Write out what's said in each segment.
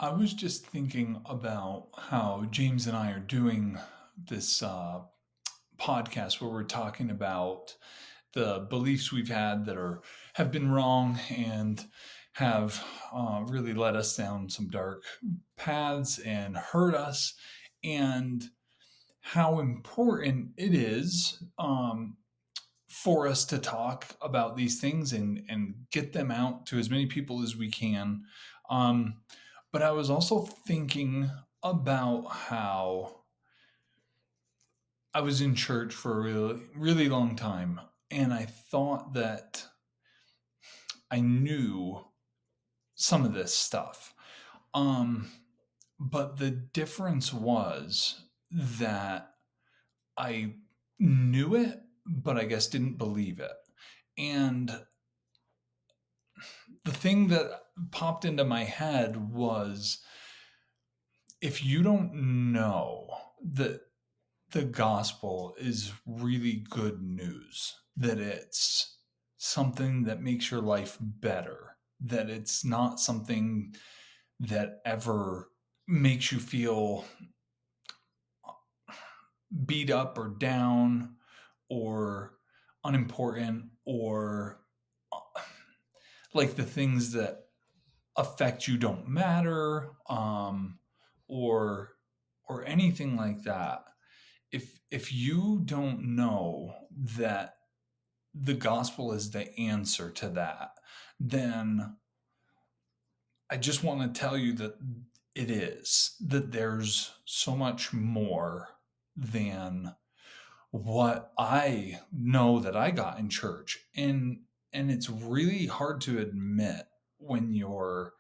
I was just thinking about how James and I are doing this podcast where we're talking about the beliefs we've had that are have been wrong and have really led us down some dark paths and hurt us, and how important it is for us to talk about these things and get them out to as many people as we can. Um, but I was also thinking about how I was in church for a really, really long time, and I thought that I knew some of this stuff. Um, but the difference was that I knew it, but I guess didn't believe it. And the thing that popped into my head was, if you don't know that the gospel is really good news, that it's something that makes your life better, that it's not something that ever makes you feel beat up or down or unimportant, or like the things that affect you don't matter, or anything like that. If you don't know that the gospel is the answer to that, then I just want to tell you that it is, that there's so much more than what I know that I got in church. And it's really hard to admit when you're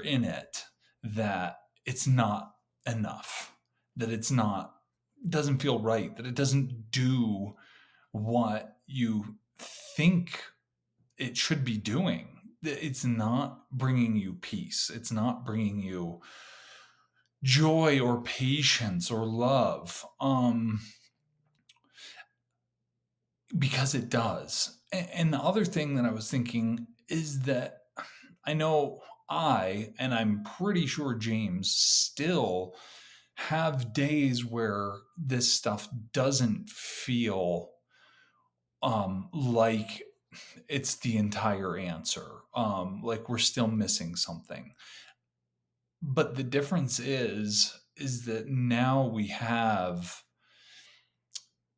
in it, that it's not enough, that it's not, doesn't feel right, that it doesn't do what you think it should be doing. It's not bringing you peace. It's not bringing you joy or patience or love. Because it does. And the other thing that I was thinking is that I know and I'm pretty sure James still have days where this stuff doesn't feel like it's the entire answer. Like we're still missing something. But the difference is that now we have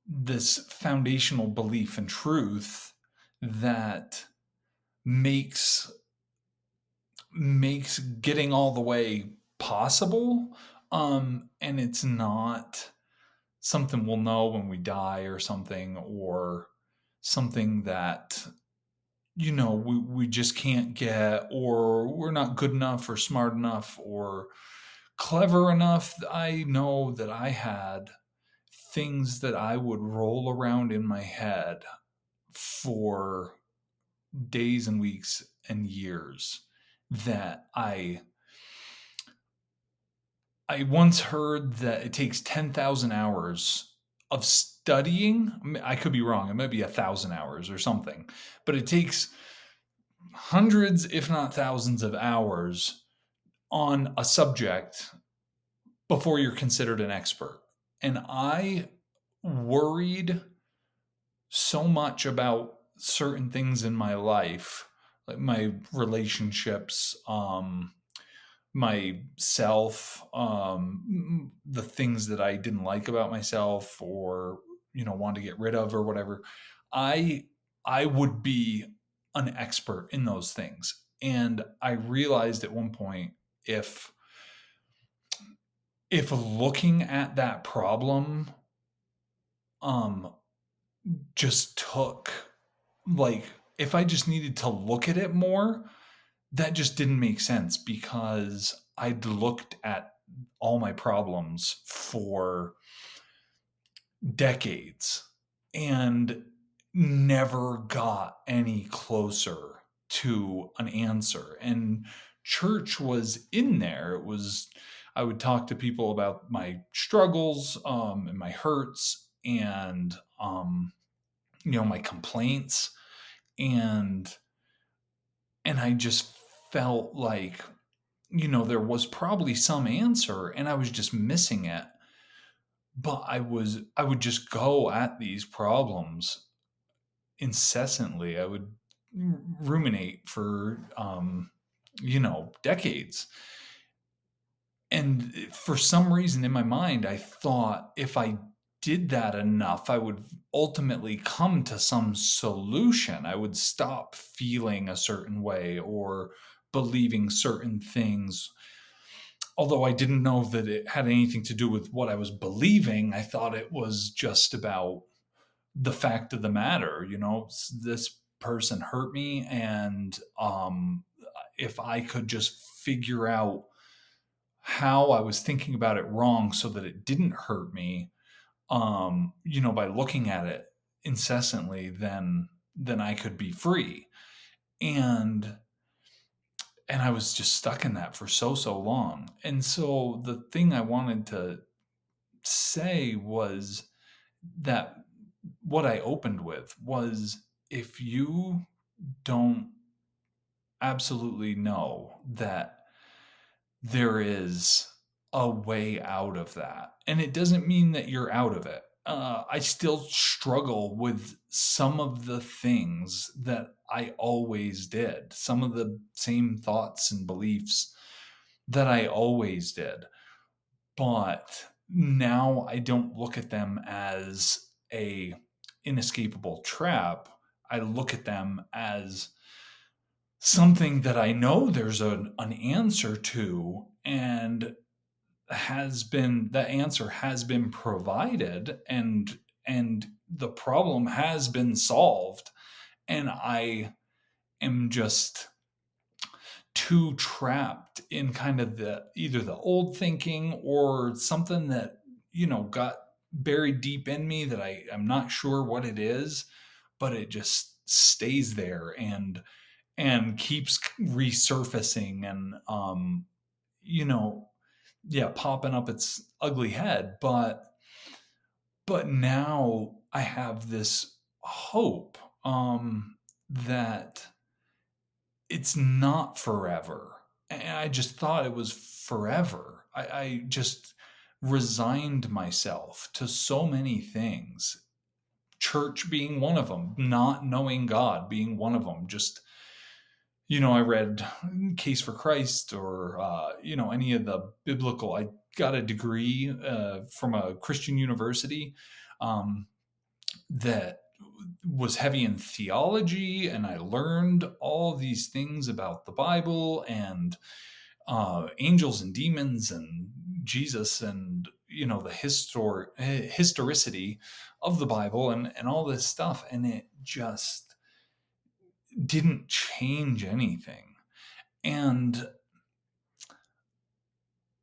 this foundational belief and truth that makes getting all the way possible. And it's not something we'll know when we die or something, or something that we just can't get, or we're not good enough or smart enough or clever enough. I know that I had things that I would roll around in my head for days and weeks and years, that I once heard that it takes 10,000 hours of studying. I could be wrong. It might be 1,000 hours or something, but it takes hundreds, if not thousands, of hours on a subject before you're considered an expert. And I worried so much about certain things in my life, like my relationships, myself, the things that I didn't like about myself, or wanted to get rid of or whatever. I would be an expert in those things, and I realized at one point, if looking at that problem um just took, like, if I just needed to look at it more, that just didn't make sense, because I'd looked at all my problems for decades and never got any closer to an answer. And church was in there. I would talk to people about my struggles, and my hurts, and my complaints, and I just felt like there was probably some answer and I was just missing it. But I would just go at these problems incessantly. I would ruminate for decades. And for some reason in my mind, I thought if I did that enough, I would ultimately come to some solution. I would stop feeling a certain way or believing certain things. Although I didn't know that it had anything to do with what I was believing, I thought it was just about the fact of the matter. This person hurt me, and if I could just figure out how I was thinking about it wrong so that it didn't hurt me, by looking at it incessantly, then I could be free. And I was just stuck in that for so long. And so the thing I wanted to say was that what I opened with was, if you don't absolutely know that there is a way out of that, and it doesn't mean that you're out of it. I still struggle with some of the things that I always did, some of the same thoughts and beliefs that I always did. But now I don't look at them as a inescapable trap. I look at them as something that I know there's an answer to, and the answer has been provided, and the problem has been solved, and I am just too trapped in kind of either the old thinking or something that got buried deep in me that I'm not sure what it is, but it just stays there and keeps resurfacing, and you know yeah, popping up its ugly head. But now I have this hope, that it's not forever. And I just thought it was forever. I just resigned myself to so many things. Church being one of them, not knowing God being one of them. Just, I read Case for Christ, or, any of the biblical. I got a degree from a Christian university, um, that was heavy in theology, and I learned all these things about the Bible and angels and demons and Jesus, and the historicity of the Bible, and all this stuff, and it just didn't change anything. And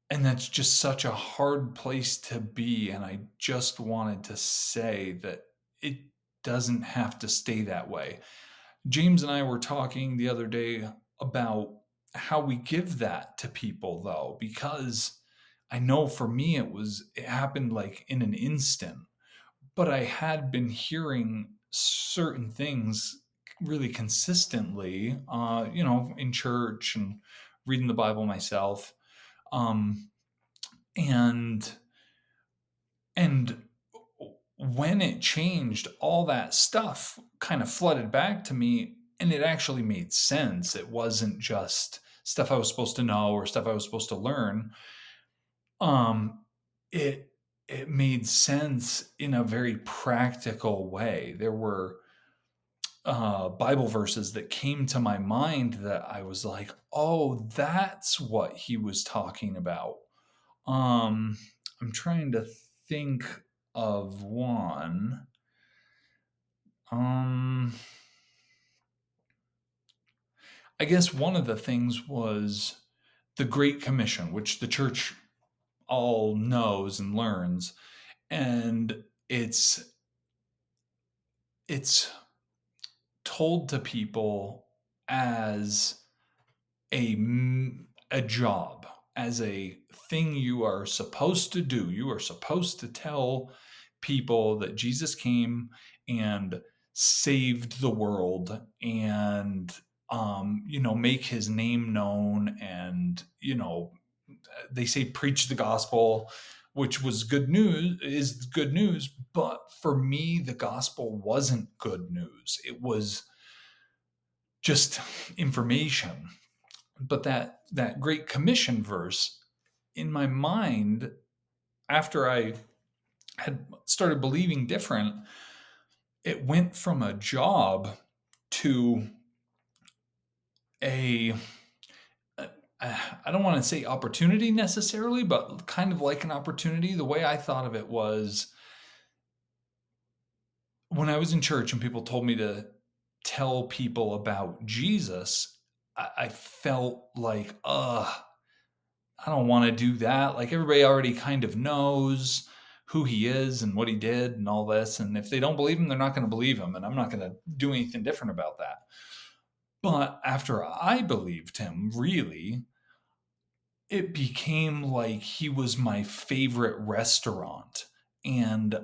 that's just such a hard place to be. And I just wanted to say that it doesn't have to stay that way. James and I were talking the other day about how we give that to people, though, because I know for me it happened like in an instant, but I had been hearing certain things really consistently, in church and reading the Bible myself. Um, and and when it changed, all that stuff kind of flooded back to me, and it actually made sense. It wasn't just stuff I was supposed to know or stuff I was supposed to learn. um it it made sense in a very practical way. There were Bible verses that came to my mind that I was like, oh, that's what he was talking about. um I'm trying to think of one. um I guess one of the things was the Great Commission, which the church all knows and learns, and it's told to people as a a job, as a thing you are supposed to do. You are supposed to tell people that Jesus came and saved the world, and make his name known, and they say preach the gospel, which was good news, is good news. But for me, the gospel wasn't good news. It was just information. But that Great Commission verse in my mind, after I had started believing different, it went from a job to a I don't want to say opportunity necessarily, but kind of like an opportunity. The way I thought of it was when I was in church and people told me to tell people about Jesus, I felt like, I don't want to do that. Like everybody already kind of knows who he is and what he did and all this. And if they don't believe him, they're not going to believe him. And I'm not going to do anything different about that. But after I believed him, really, it became like he was my favorite restaurant. And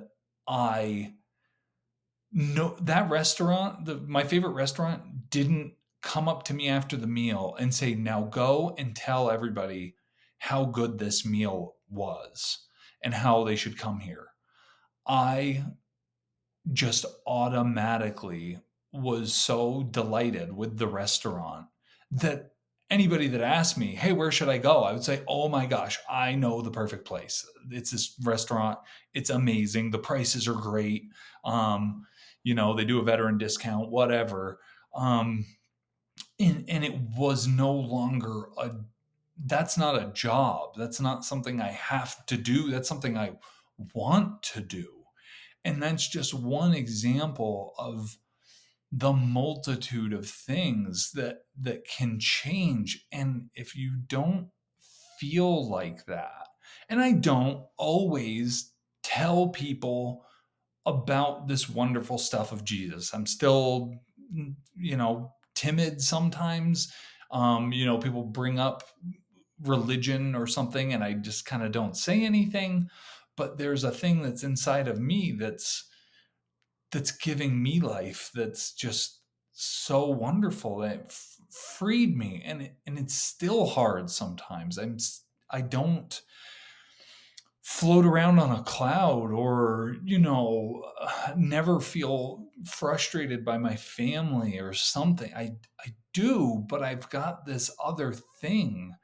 I know that restaurant, my favorite restaurant, didn't come up to me after the meal and say, now go and tell everybody how good this meal was and how they should come here. I just automatically was so delighted with the restaurant that anybody that asked me, hey, where should I go? I would say, oh my gosh, I know the perfect place. It's this restaurant. It's amazing. The prices are great. They do a veteran discount, whatever. And it was no longer that's not a job. That's not something I have to do. That's something I want to do. And that's just one example of the multitude of things that can change. And if you don't feel like that, and I don't always tell people about this wonderful stuff of Jesus. I'm still, timid sometimes. People bring up religion or something, and I just kind of don't say anything. But there's a thing that's inside of me that's giving me life. That's just so wonderful that it freed me, and it's still hard sometimes. I don't float around on a cloud or never feel frustrated by my family or something. I do, but I've got this other thing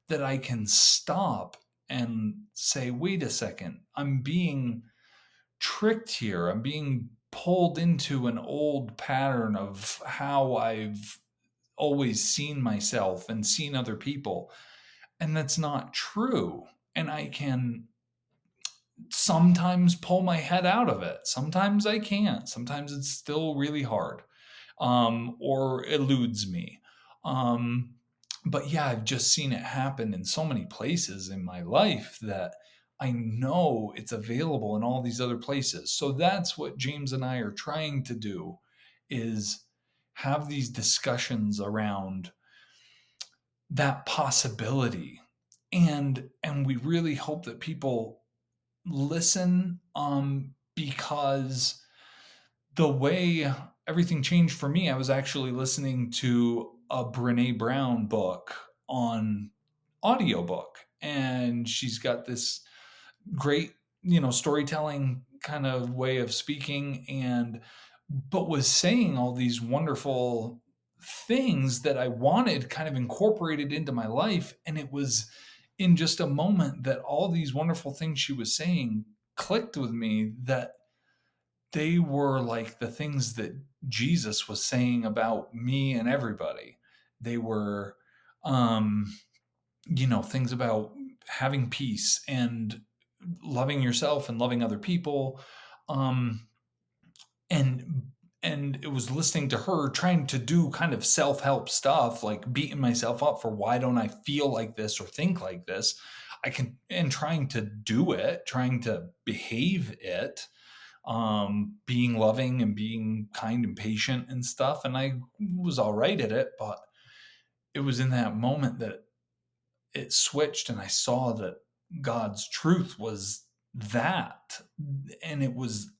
that I can stop and say, wait a second, I'm being tricked here. I'm being pulled into an old pattern of how I've always seen myself and seen other people, and that's not true. And I can sometimes pull my head out of it. Sometimes I can't. Sometimes it's still really hard, or eludes me. But yeah, I've just seen it happen in so many places in my life that I know it's available in all these other places. So that's what James and I are trying to do, is have these discussions around that possibility. And we really hope that people listen, because the way everything changed for me, I was actually listening to a Brene Brown book on audiobook, and she's got this great, storytelling kind of way of speaking, but was saying all these wonderful things that I wanted kind of incorporated into my life. And it was in just a moment that all these wonderful things she was saying clicked with me, that they were like the things that Jesus was saying about me and everybody. They were, things about having peace and loving yourself and loving other people. Um, and it was listening to her trying to do kind of self-help stuff, like beating myself up for why don't I feel like this or think like this. And trying to do it, trying to behave it, being loving and being kind and patient and stuff. And I was all right at it, but it was in that moment that it switched, and I saw that God's truth was that. And it was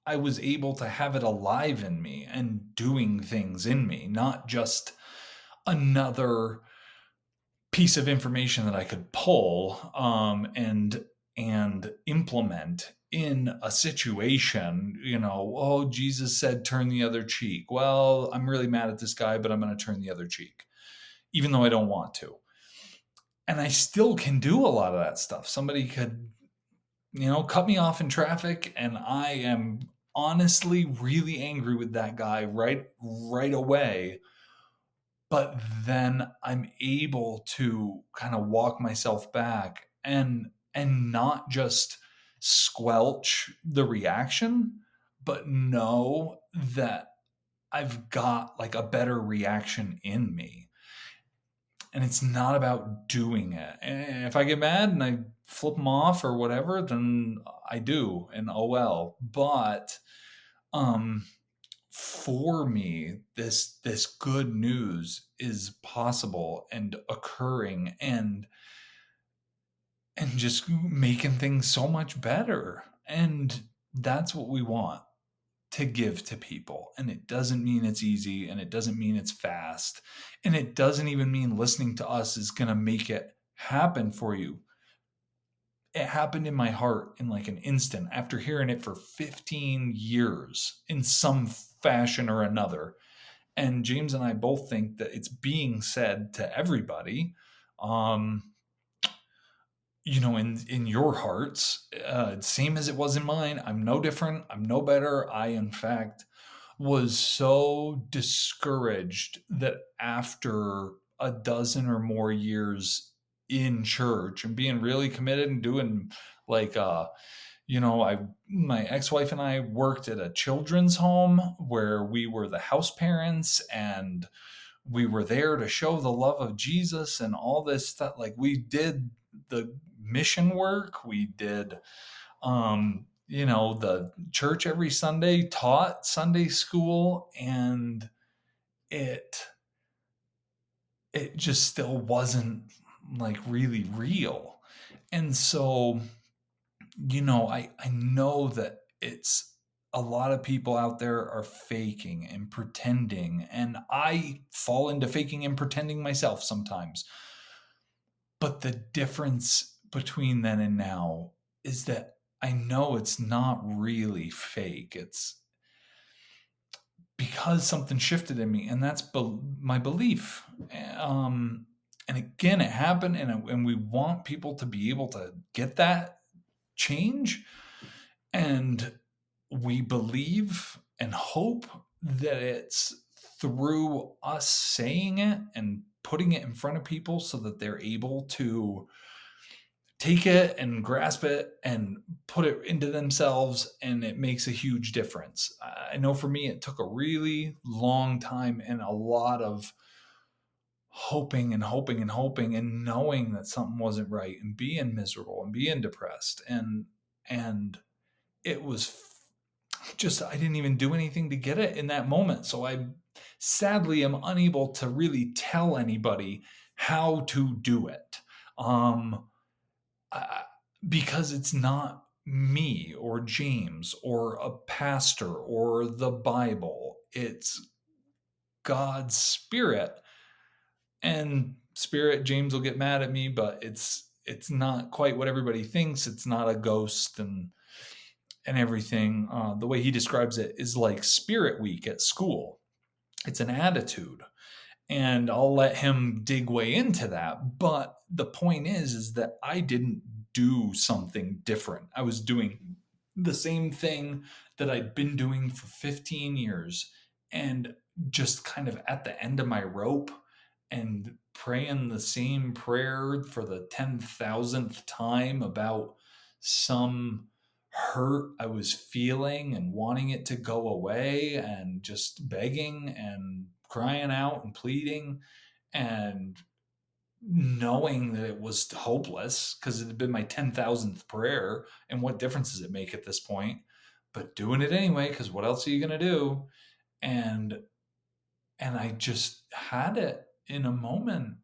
I was able to have it alive in me and doing things in me, not just another piece of information that I could pull and implement in a situation. Oh, Jesus said turn the other cheek. Well, I'm really mad at this guy, but I'm going to turn the other cheek, even though I don't want to. And I still can do a lot of that stuff. Somebody could, cut me off in traffic, and I am honestly really angry with that guy right away. But then I'm able to kind of walk myself back and not just squelch the reaction, but know that I've got like a better reaction in me. And it's not about doing it. And if I get mad and I flip them off or whatever, then I do, and oh well. But um for me, this good news is possible and occurring, and just making things so much better. And that's what we want to give to people. And it doesn't mean it's easy, and it doesn't mean it's fast, and it doesn't even mean listening to us is going to make it happen for you. It happened in my heart in like an instant after hearing it for 15 years in some fashion or another. And James and I both think that it's being said to everybody. Um, in your hearts, same as it was in mine. I'm no different. I'm no better. I, in fact, was so discouraged that after a dozen or more years in church and being really committed and doing like I my ex-wife and I worked at a children's home where we were the house parents, and we were there to show the love of Jesus and all this stuff. Like, we did the mission work, we did the church every Sunday, taught Sunday school, and it it just still wasn't like really real. And so, I know that it's a lot of people out there are faking and pretending, and I fall into faking and pretending myself sometimes. But the difference between then and now is that I know it's not really fake. It's because something shifted in me, and that's my belief. Um, and again, it happened, and we want people to be able to get that change. And we believe and hope that it's through us saying it and putting it in front of people so that they're able to take it and grasp it and put it into themselves, and it makes a huge difference. I know for me, it took a really long time and a lot of hoping and hoping and hoping and knowing that something wasn't right and being miserable and being depressed, and it was just, I didn't even do anything to get it in that moment. So I sadly am unable to really tell anybody how to do it. I, because it's not me or James or a pastor or the Bible. It's God's Spirit. And Spirit, James will get mad at me, but it's not quite what everybody thinks. It's not a ghost and everything. The way he describes it is like Spirit Week at school. It's an attitude, and I'll let him dig way into that. But the point is that I didn't do something different. I was doing the same thing that I'd been doing for 15 years, and just kind of at the end of my rope and praying the same prayer for the 10,000th time about some hurt I was feeling and wanting it to go away, and just begging and crying out and pleading and knowing that it was hopeless because it had been my 10,000th prayer. And what difference does it make at this point? But doing it anyway, because what else are you going to do? And I just had it in a moment,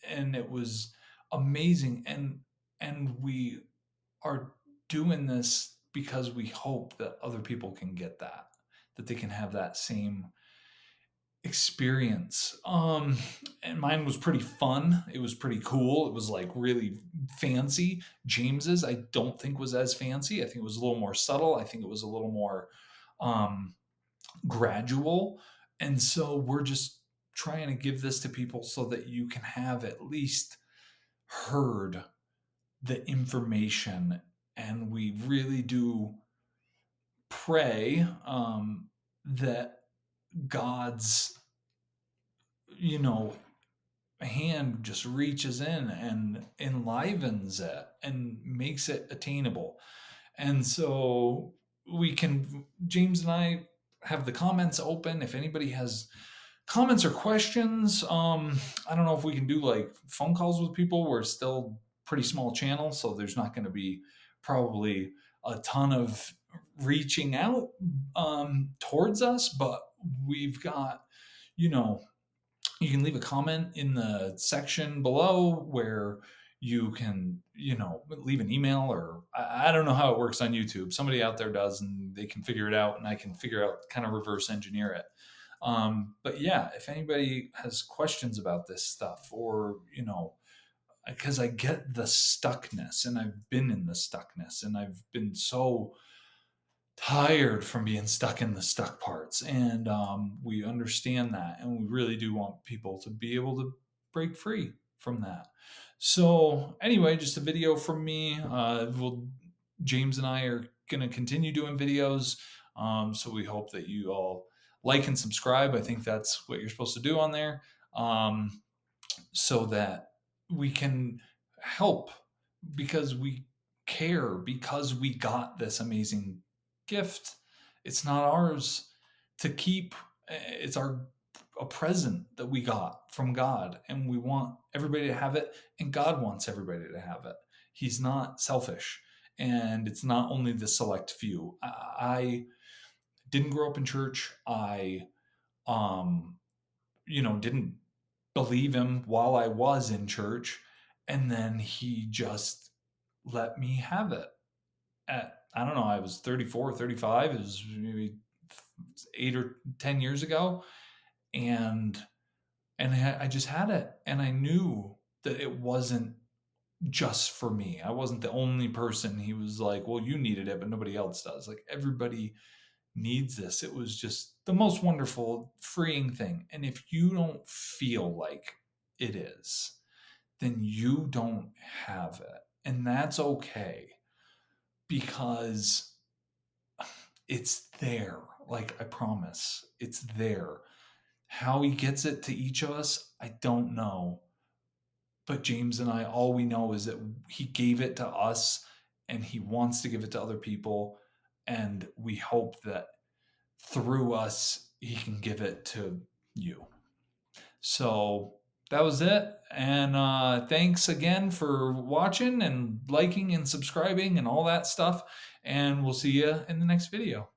and it was amazing. And we are doing this because we hope that other people can get that they can have that same experience. And mine was pretty fun. It was pretty cool. It was like really fancy. James's I don't think was as fancy. I think it was a little more subtle. I think it was a little more um, gradual. And so we're just trying to give this to people so that you can have at least heard the information. And we really do pray that God's, you know, hand just reaches in and enlivens it and makes it attainable. And so James and I have the comments open. If anybody has comments or questions, I don't know if we can do like phone calls with people. We're still pretty small channel, so there's not going to be probably a ton of reaching out towards us, but we've got, you know, you can leave a comment in the section below where you can, you know, leave an email, or I don't know how it works on YouTube. Somebody out there does, and they can figure it out, and I can figure out, kind of reverse engineer it. But yeah, if anybody has questions about this stuff, or, you know, because I get the stuckness, and I've been in the stuckness, and I've been so tired from being stuck in the stuck parts. And we understand that, and we really do want people to be able to break free from that. So anyway, just a video from me. James and I are going to continue doing videos. So we hope that you all like and subscribe. I think that's what you're supposed to do on there, so that we can help, because we care, because we got this amazing gift. It's not ours to keep. It's a present that we got from God, and we want everybody to have it, and God wants everybody to have it. He's not selfish, and it's not only the select few. I didn't grow up in church. I didn't believe him while I was in church, and then he just let me have it. I don't know, I was 34, 35. It was maybe 8 or 10 years ago. And I just had it. And I knew that it wasn't just for me. I wasn't the only person. He was like, well, you needed it, but nobody else does. Like, everybody needs this. It was just the most wonderful, freeing thing. And if you don't feel like it is, then you don't have it. And that's okay, because it's there. Like, I promise, it's there. How he gets it to each of us, I don't know. But James and I, all we know is that he gave it to us, and he wants to give it to other people. And we hope that through us, he can give it to you. So that was it. And thanks again for watching and liking and subscribing and all that stuff. And we'll see you in the next video.